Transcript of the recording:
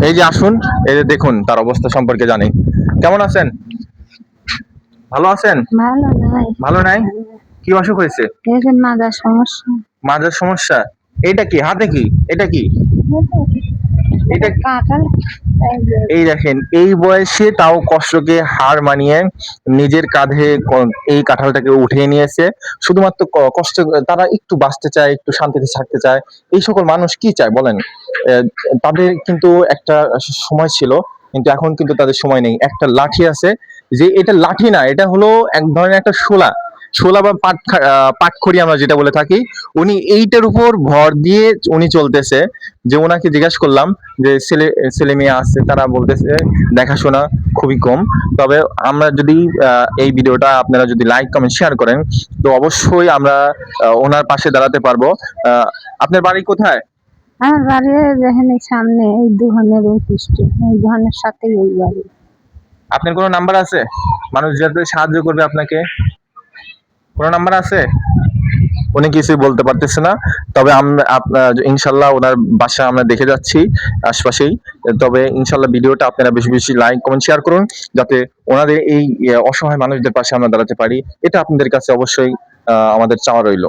এই যে আসুন, এই যে দেখুন তার অবস্থা সম্পর্কে জানি। কেমন আছেন? ভালো আছেন? ভালো নাই। ভালো নাই? কি অসুখ হয়েছে? এই যে মাথার সমস্যা। মাঝের সমস্যা? এটা কি হাতে কি? এটা কি? এটা কাঁঠাল এই দেখেন, এই বয়সে তাও কষ্টকে হার মানিয়ে নিজের কাঁধে এই কাঁঠালটাকে উঠিয়ে নিয়েছে। শুধুমাত্র কষ্ট, তারা একটু বাঁচতে চায়, একটু শান্তিতে থাকতে চায়। এই সকল মানুষ কি চায় বলেন? আহ, তাদের কিন্তু একটা সময় ছিল, কিন্তু এখন কিন্তু তাদের সময় নেই। একটা লাঠি আছে, যে এটা লাঠি না, এটা হলো এক ধরনের একটা শোলা। শোলা বা পাটখড়ি আমরা যেটা বলে থাকি। উনি এইটার উপর ভর দিয়ে উনি চলতেছে। যে ওনাকে জিজ্ঞাসা করলাম যে ছেলে ছেলে মেয়ে আছে, তারা বলতেছে দেখাশোনা খুবই কম। তবে আমরা যদি এই ভিডিওটা আপনারা যদি লাইক কমেন্ট শেয়ার করেন, তো অবশ্যই আমরা ওনার পাশে দাঁড়াতে পারবো। আপনার বাড়ি কোথায়? আমার বাড়ি যেখানে সামনে এই দুহানের ওই পৃষ্ঠে, এই দুহানের সাথেই ওই বাড়ি। আপনার কোনো নাম্বার আছে মানুষ যাতে সাহায্য করবে আপনাকে? কোনো নাম্বার আছে? উনি কিছুই বলতে পারতেছে না। তবে আমরা ইনশাল্লাহ ওনার বাসা আমরা দেখে যাচ্ছি আশপাশেই। তবে ইনশাল্লাহ ভিডিওটা আপনারা বেশি বেশি লাইক কমেন্ট শেয়ার করুন, যাতে ওনাদের এই অসহায় মানুষদের পাশে আমরা দাঁড়াতে পারি। এটা আপনাদের কাছে অবশ্যই আমাদের চাওয়া রইল।